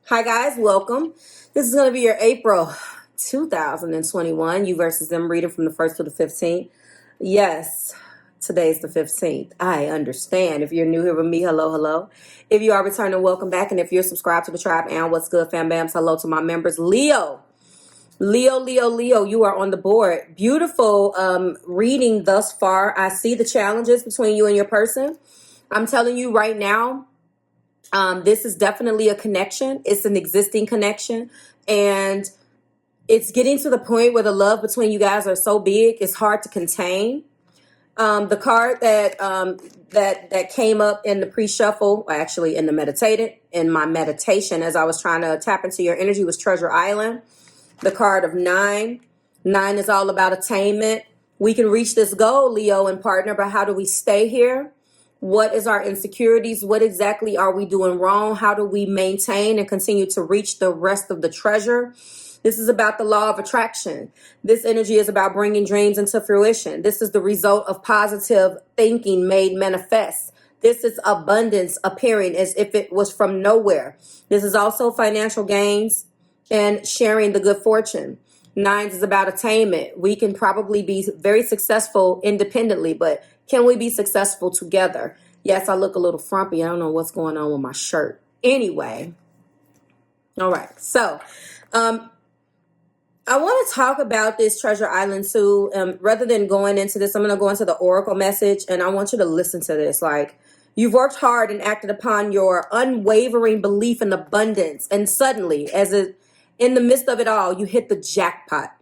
Hi guys, welcome. This is going to be your April 2021 you versus them reading from the 1st to the 15th. Yes, today's the 15th. I understand. If you're new here with me, hello. If you are returning, welcome back. And if you're subscribed to the tribe, and what's good, fam bams, hello to my members. Leo, you are on the board. Beautiful reading thus far. I see the challenges between you and your person. I'm telling you right now, this is definitely a connection. It's an existing connection. And it's getting to the point where the love between you guys are so big, it's hard to contain. The card that came up in the pre-shuffle, actually in my meditation as I was trying to tap into your energy, was Treasure Island. The card of 9. 9 is all about attainment. We can reach this goal, Leo and partner, but how do we stay here? What is our insecurities? What exactly are we doing wrong? How do we maintain and continue to reach the rest of the treasure? This is about the law of attraction. This energy is about bringing dreams into fruition. This is the result of positive thinking made manifest. This is abundance appearing as if it was from nowhere. This is also financial gains and sharing the good fortune. 9 is about attainment. We can probably be very successful independently, but can we be successful together? Yes, I look a little frumpy. I don't know what's going on with my shirt. Anyway. All right. So, I want to talk about this Treasure Island too. Rather than going into this, I'm going to go into the Oracle message, and I want you to listen to this. Like, you've worked hard and acted upon your unwavering belief in abundance, and suddenly, in the midst of it all, you hit the jackpot.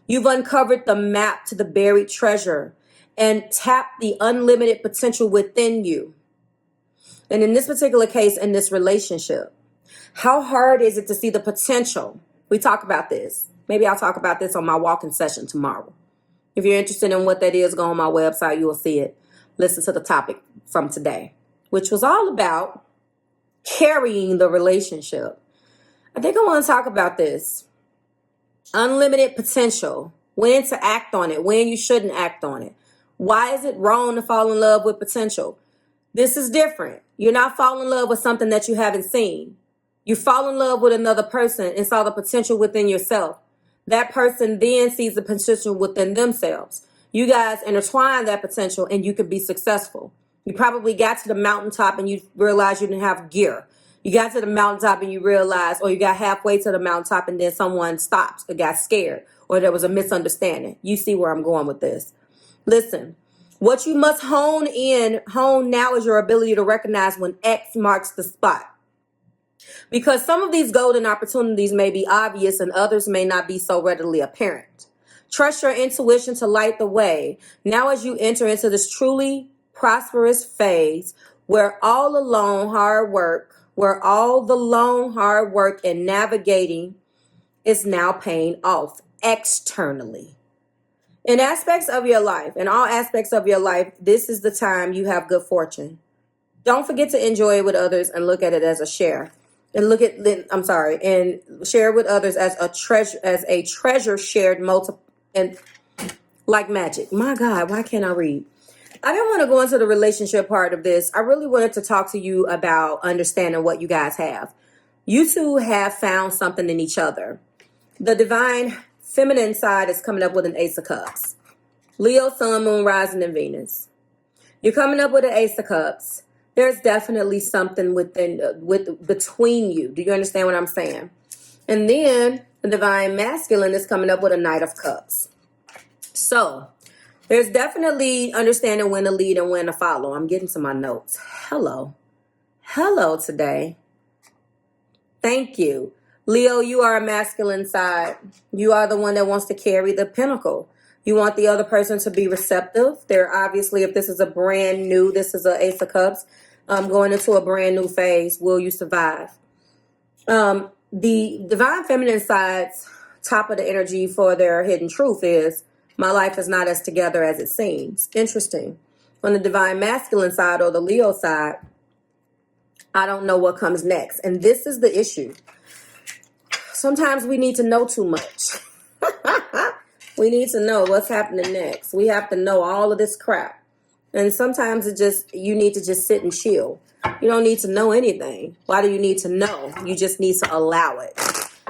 You've uncovered the map to the buried treasure and tapped the unlimited potential within you. And in this particular case, in this relationship, how hard is it to see the potential? We talk about this. Maybe I'll talk about this on my walking session tomorrow. If you're interested in what that is, go on my website. You will see it. Listen to the topic from today, which was all about carrying the relationship. I think I want to talk about this. Unlimited potential. When to act on it. When you shouldn't act on it. Why is it wrong to fall in love with potential? This is different. You're not falling in love with something that you haven't seen. You fall in love with another person and saw the potential within yourself. That person then sees the potential within themselves. You guys intertwine that potential and you can be successful. You probably got to the mountaintop and you realized you didn't have gear. You got to the mountaintop and you realized, or you got halfway to the mountaintop and then someone stopped or got scared, or there was a misunderstanding. You see where I'm going with this. Listen, what you must hone now is your ability to recognize when X marks the spot. Because some of these golden opportunities may be obvious and others may not be so readily apparent. Trust your intuition to light the way. Now as you enter into this truly prosperous phase where all the long hard work and navigating is now paying off externally. In all aspects of your life, this is the time you have good fortune. Don't forget to enjoy it with others and look at it as a share. And share with others as a treasure shared multiple and like magic. My God, why can't I read? I didn't want to go into the relationship part of this. I really wanted to talk to you about understanding what you guys have. You two have found something in each other. The divine feminine side is coming up with an Ace of Cups. Leo, Sun, Moon, Rising, and Venus. You're coming up with an Ace of Cups. There's definitely something between you. Do you understand what I'm saying? And then the divine masculine is coming up with a Knight of Cups. So there's definitely understanding when to lead and when to follow. I'm getting to my notes. Hello today. Thank you. Leo, you are a masculine side. You are the one that wants to carry the pinnacle. You want the other person to be receptive. They're obviously, if this is this is an Ace of Cups, going into a brand new phase. Will you survive? The divine feminine side's top of the energy for their hidden truth is, my life is not as together as it seems. Interesting. On the divine masculine side or the Leo side, I don't know what comes next. And this is the issue. Sometimes we need to know too much. We need to know what's happening next. We have to know all of this crap. And sometimes you need to just sit and chill. You don't need to know anything. Why do you need to know? You just need to allow it.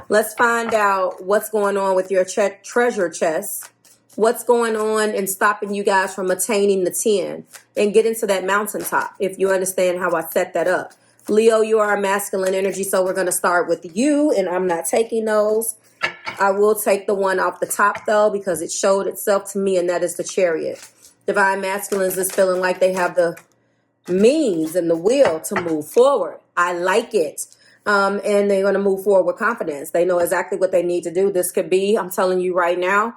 Let's find out what's going on with your treasure chest. What's going on and stopping you guys from attaining the 10 and get into that mountaintop, if you understand how I set that up. Leo, you are a masculine energy, so we're going to start with you, and I'm not taking those. I will take the one off the top, though, because it showed itself to me, and that is the Chariot. Divine Masculines is feeling like they have the means and the will to move forward. I like it. And they're going to move forward with confidence. They know exactly what they need to do. This could be, I'm telling you right now,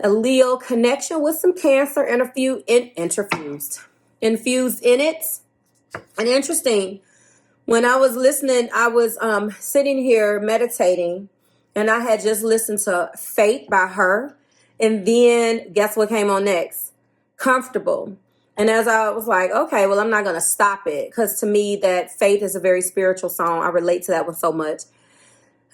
a Leo connection with some Cancer and a few infused in it. And interesting, when I was listening, I was sitting here meditating, and I had just listened to Fate by her. And then guess what came on next? Comfortable. And as I was like, okay, well, I'm not going to stop it, because to me that Fate is a very spiritual song. I relate to that one so much.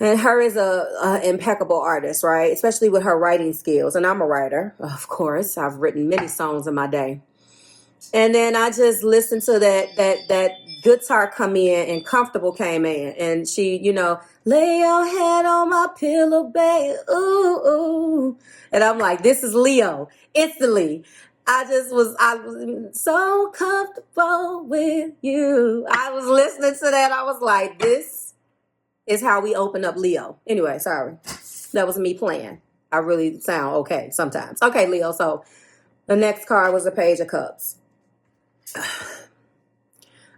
And her is a impeccable artist, right? Especially with her writing skills. And I'm a writer, of course. I've written many songs in my day. And then I just listened to that guitar come in, and Comfortable came in. And she, lay your head on my pillow, babe. Ooh, ooh. And I'm like, this is Leo. Instantly. I was so comfortable with you. I was listening to that. I was like, this is how we open up Leo. Anyway, sorry. That was me playing. I really sound okay sometimes. Okay, Leo. So the next card was a Page of Cups.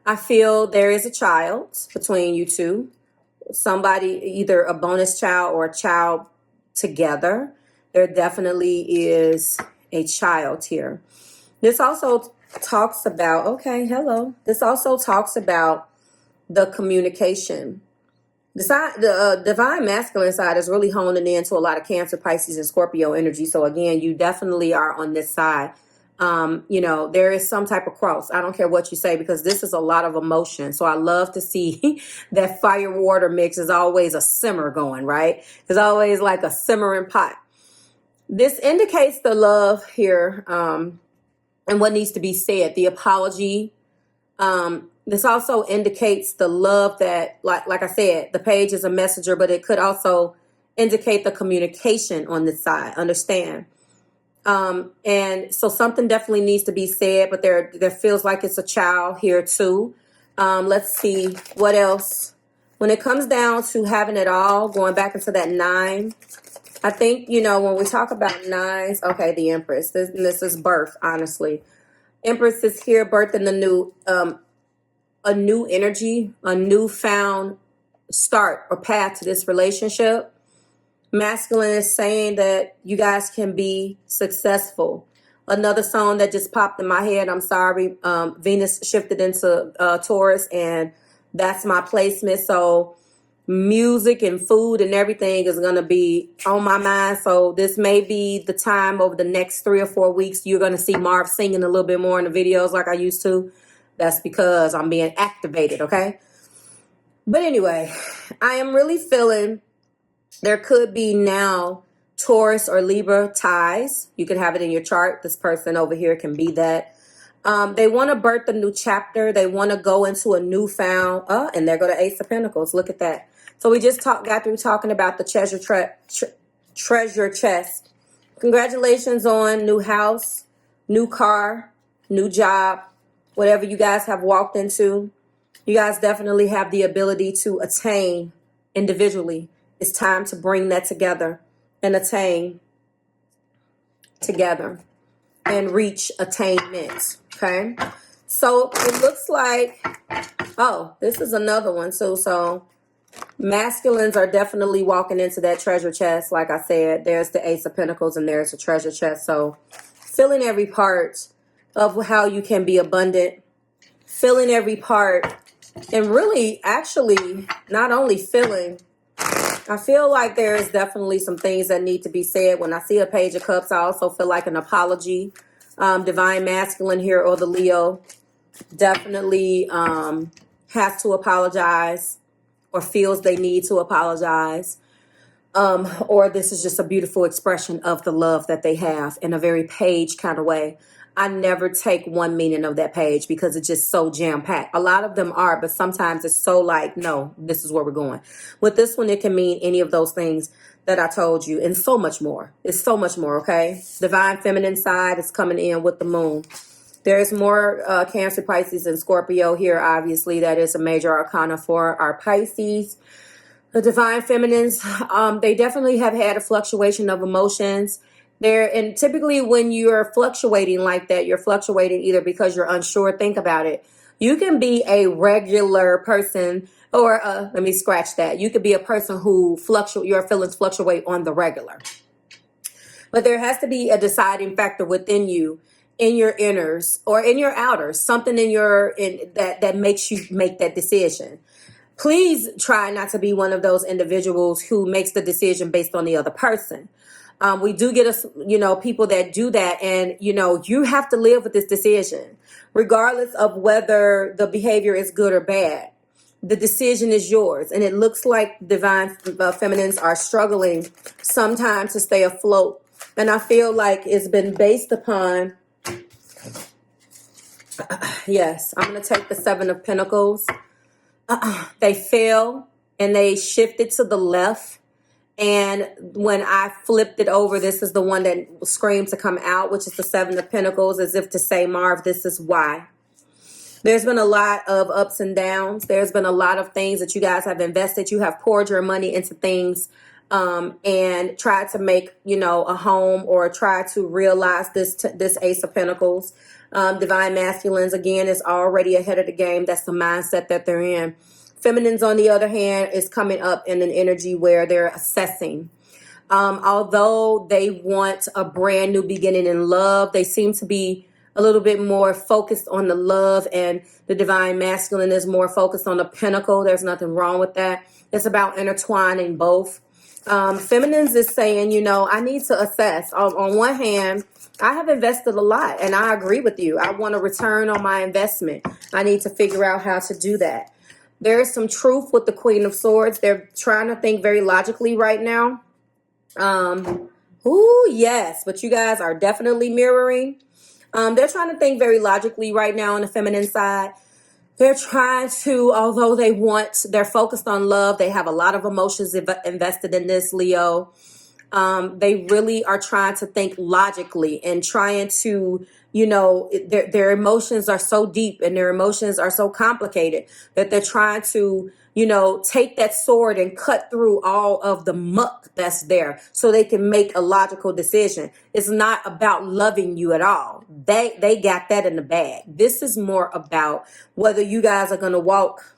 I feel there is a child between you two. Somebody, either a bonus child or a child together. There definitely is a child here. This also talks about, This also talks about the communication. The divine masculine side is really honing into a lot of Cancer, Pisces, and Scorpio energy. So again, you definitely are on this side. There is some type of cross. I don't care what you say, because this is a lot of emotion. So I love to see that fire water mix is always a simmer going, right? It's always like a simmering pot. This indicates the love here, and what needs to be said, the apology. This also indicates the love that, like I said, the page is a messenger, but it could also indicate the communication on this side. Understand? And so something definitely needs to be said, but there feels like it's a child here too. Let's see what else. When it comes down to having it all, going back into that 9, I think, when we talk about 9s, okay, the Empress, this is birth, honestly. Empress is here, birthing a new energy, a newfound start or path to this relationship. Masculine is saying that you guys can be successful. Another song that just popped in my head, I'm sorry, Venus shifted into Taurus, and that's my placement. So music and food and everything is going to be on my mind. So this may be the time over the next 3 or 4 weeks you're going to see Marv singing a little bit more in the videos like I used to. That's because I'm being activated, okay? But anyway, I am really feeling there could be now Taurus or Libra ties. You can have it in your chart. This person over here can be that. They want to birth a new chapter. They want to go into a newfound, and there go the Ace of Pentacles. Look at that. So we just got through talking about the treasure chest. Congratulations on new house, new car, new job, whatever you guys have walked into. You guys definitely have the ability to attain individually. It's time to bring that together and attain together and reach attainment. Okay. So it looks like, this is another one too. So masculines are definitely walking into that treasure chest. Like I said, there's the Ace of Pentacles and there's the treasure chest. So filling every part of how you can be abundant, filling every part, and really actually not only filling, I feel like there is definitely some things that need to be said. When I see a Page of Cups, I also feel like an apology. Divine masculine here, or the Leo, definitely has to apologize or feels they need to apologize. Or this is just a beautiful expression of the love that they have in a very Page kind of way. I never take one meaning of that page because it's just so jam-packed. A lot of them are, but sometimes it's so like, no, this is where we're going. With this one, it can mean any of those things that I told you and so much more. It's so much more, okay? Divine feminine side is coming in with the moon. There's more Cancer, Pisces, and Scorpio here, obviously. That is a major arcana for our Pisces. The divine feminines, they definitely have had a fluctuation of emotions. And typically when you're fluctuating like that, you're fluctuating either because you're unsure. Think about it. You can be a regular person, or let me scratch that. You could be a person who your feelings fluctuate on the regular. But there has to be a deciding factor within you, in your inners or in your outers, something that makes you make that decision. Please try not to be one of those individuals who makes the decision based on the other person. We do get people that do that, and you have to live with this decision, regardless of whether the behavior is good or bad. The decision is yours, and it looks like divine feminines are struggling sometimes to stay afloat. And I feel like it's been based upon, yes, I'm going to take the Seven of Pentacles. They fell and they shifted to the left. And when I flipped it over, this is the one that screamed to come out, which is the Seven of Pentacles, as if to say, Marv, this is why. There's been a lot of ups and downs. There's been a lot of things that you guys have invested. You have poured your money into things and tried to make, a home, or try to realize this Ace of Pentacles. Divine masculines, again, is already ahead of the game. That's the mindset that they're in. Feminines, on the other hand, is coming up in an energy where they're assessing. Although they want a brand new beginning in love, they seem to be a little bit more focused on the love, and the divine masculine is more focused on the pentacle. There's nothing wrong with that. It's about intertwining both. Feminines is saying, I need to assess. On one hand, I have invested a lot, and I agree with you. I want a return on my investment. I need to figure out how to do that. There is some truth with the Queen of Swords. They're trying to think very logically right now. Yes, but you guys are definitely mirroring. They're trying to think very logically right now on the feminine side. They're trying to, although they're focused on love. They have a lot of emotions invested in this, Leo. They really are trying to think logically and trying to, their emotions are so deep and their emotions are so complicated that they're trying to, take that sword and cut through all of the muck that's there so they can make a logical decision. It's not about loving you at all. They got that in the bag. This is more about whether you guys are going to walk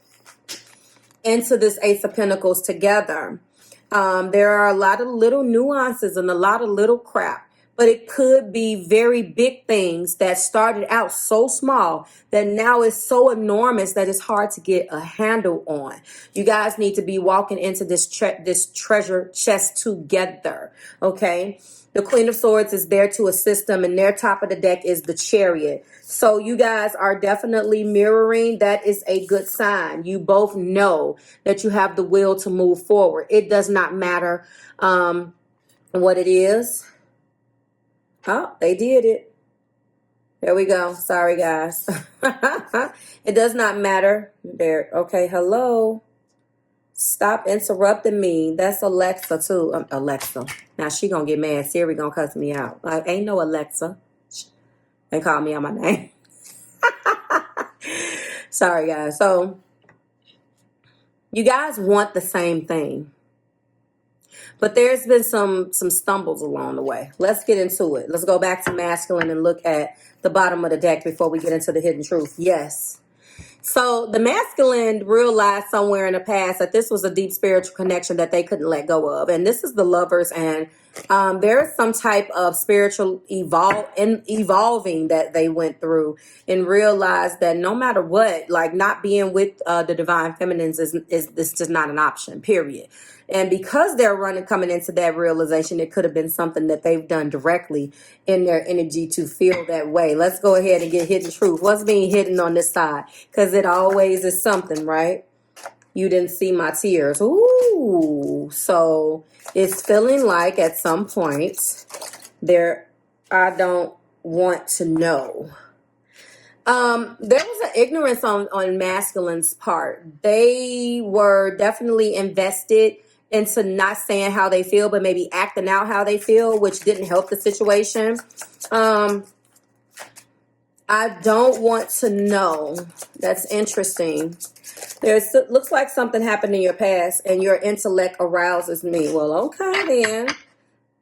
into this Ace of Pentacles together. There are a lot of little nuances and a lot of little crap, but it could be very big things that started out so small that now is so enormous that it's hard to get a handle on. You guys need to be walking into this treasure chest together, okay? The Queen of Swords is there to assist them, and their top of the deck is the Chariot. So you guys are definitely mirroring. That is a good sign. You both know that you have the will to move forward. It does not matter what it is. Oh, they did it. There we go. Sorry, guys. It does not matter. There. Okay, hello. Stop interrupting me. That's Alexa, too. Alexa. Now, she gonna get mad. Siri gonna cuss me out. Ain't no Alexa. They call me out my name. Sorry, guys. So, you guys want the same thing. But there's been some stumbles along the way. Let's get into it. Let's go back to masculine and look at the bottom of the deck before we get into the hidden truth. Yes. So the masculine realized somewhere in the past that this was a deep spiritual connection that they couldn't let go of. And this is the Lovers. And there's some type of spiritual evolving that they went through and realized that no matter what, like not being with the divine feminines is just not an option, period. And because they're coming into that realization, it could have been something that they've done directly in their energy to feel that way. Let's go ahead and get hidden truth. What's being hidden on this side? Because it always is something, right? You didn't see my tears. Ooh. So it's feeling like at some point I don't want to know. There was an ignorance on masculine's part. They were definitely invested into not saying how they feel, but maybe acting out how they feel, which didn't help the situation. I don't want to know. That's interesting. Looks like something happened in your past and your intellect arouses me. Well, okay then.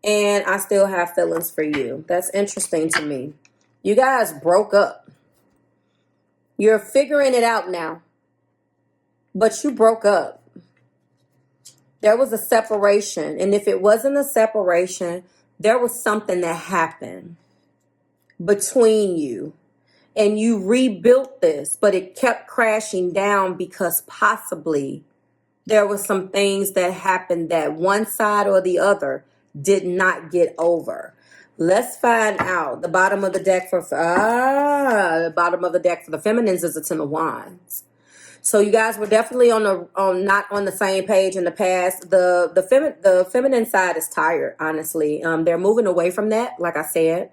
And I still have feelings for you. That's interesting to me. You guys broke up. You're figuring it out now. But you broke up. There was a separation. And if it wasn't a separation, there was something that happened between you. And you rebuilt this, but it kept crashing down because possibly there were some things that happened that one side or the other did not get over. Let's find out. The bottom of the deck for the feminines is a Ten of Wands. So you guys were definitely not on the same page in the past. The feminine side is tired, honestly. They're moving away from that, like I said.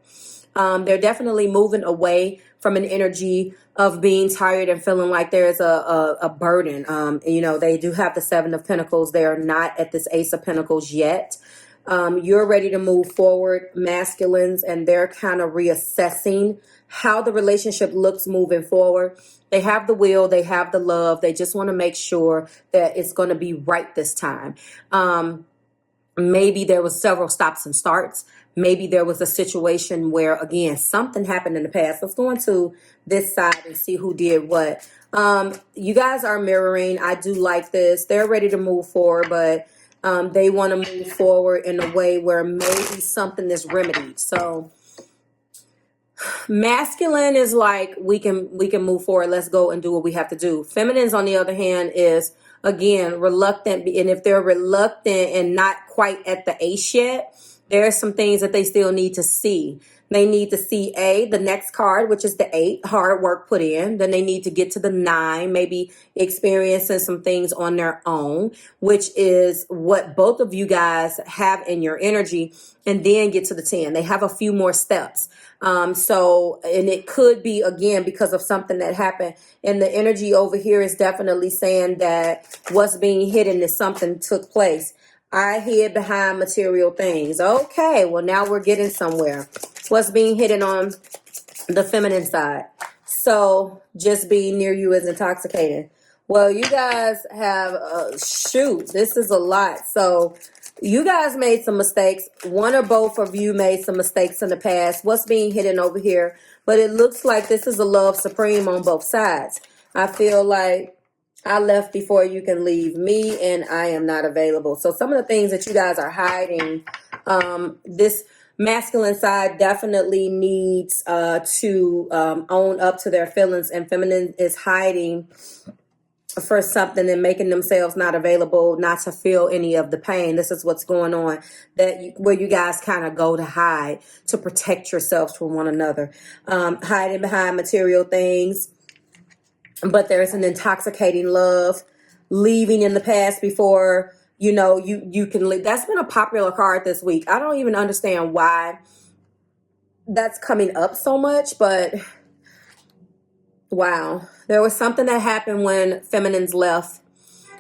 They're definitely moving away from an energy of being tired and feeling like there's a burden. They do have the Seven of Pentacles. They are not at this Ace of Pentacles yet. You're ready to move forward, masculines, and they're kind of reassessing how the relationship looks moving forward. They have the will, they have the love. They just want to make sure that it's going to be right this time. Maybe there was several stops and starts. Maybe there was a situation where, again, something happened in the past. Let's go into this side and see who did what. You guys are mirroring. I do like this. They're ready to move forward, but they want to move forward in a way where maybe something is remedied. So masculine is like, we can move forward. Let's go and do what we have to do. Feminines, on the other hand, is, again, reluctant. And if they're reluctant and not quite at the ace yet, there are some things that they still need to see. They need to see the next card, which is the 8, hard work put in. Then they need to get to the 9, maybe experiencing some things on their own, which is what both of you guys have in your energy, and then get to the 10. They have a few more steps. And it could be, again, because of something that happened. And the energy over here is definitely saying that what's being hidden is something took place. I hid behind material things. Okay, well, now we're getting somewhere. What's being hidden on the feminine side? So just being near you is intoxicating. Well, you guys have, this is a lot. So you guys made some mistakes. One or both of you made some mistakes in the past. What's being hidden over here? But it looks like this is a love supreme on both sides. I feel like I left before you can leave me, and I am not available. So some of the things that you guys are hiding, this masculine side definitely needs to own up to their feelings, and feminine is hiding for something and making themselves not available, not to feel any of the pain. This is what's going on, where you guys kind of go to hide to protect yourselves from one another, hiding behind material things. But there's an intoxicating love, leaving in the past before, you can leave. That's been a popular card this week. I don't even understand why that's coming up so much, but wow. There was something that happened when feminines left.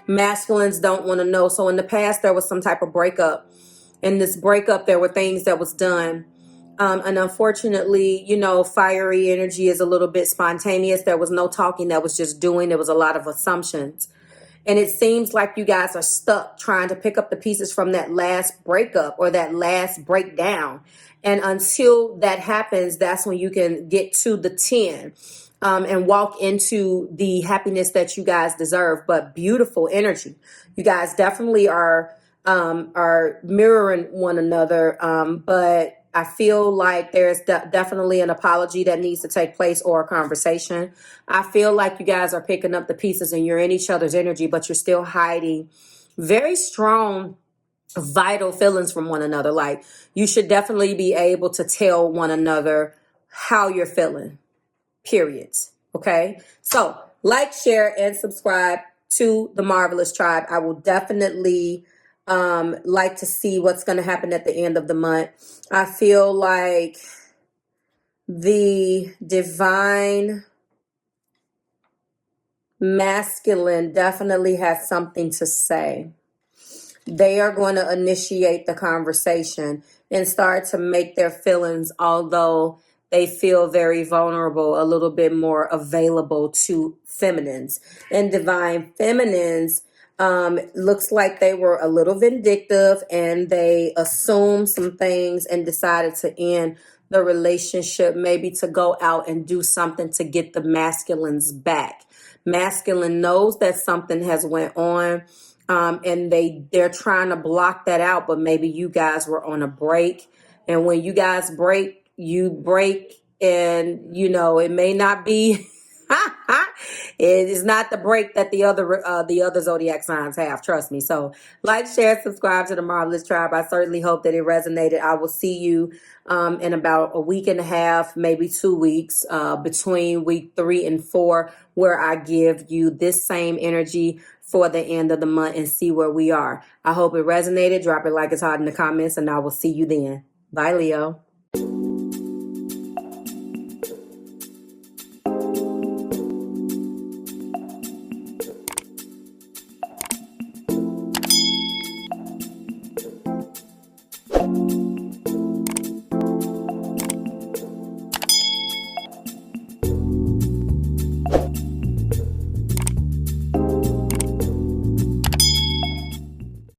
Masculines don't want to know. So in the past, there was some type of breakup. In this breakup, there were things that was done. And unfortunately, fiery energy is a little bit spontaneous. There was no talking. That was just doing. There was a lot of assumptions. And it seems like you guys are stuck trying to pick up the pieces from that last breakup or that last breakdown. And until that happens, that's when you can get to the 10 and walk into the happiness that you guys deserve. But beautiful energy. You guys definitely are mirroring one another. But I feel like there's definitely an apology that needs to take place, or a conversation. I feel like you guys are picking up the pieces and you're in each other's energy, but you're still hiding very strong, vital feelings from one another. Like, you should definitely be able to tell one another how you're feeling, period. Okay? So, like, share, and subscribe to the Marvelous Tribe. I will definitely like to see what's going to happen at the end of the month. I feel like The divine masculine definitely has something to say. They are going to initiate the conversation and start to make their feelings, although they feel very vulnerable, a little bit more available to feminines. And divine feminines, looks like they were a little vindictive and they assumed some things and decided to end the relationship, maybe to go out and do something to get the masculines back. Masculine knows that something has went on. And they're trying to block that out, but maybe you guys were on a break, and when you guys break, you break, and it may not be it is not the break that the other zodiac signs have, trust me. So like, share, subscribe to the Marvelous Tribe. I certainly hope that it resonated. I will see you in about a week and a half, maybe 2 weeks, between week 3 and 4, where I give you this same energy for the end of the month and see where we are. I hope it resonated. Drop it like it's hot in the comments, and I will see you then. Bye, Leo.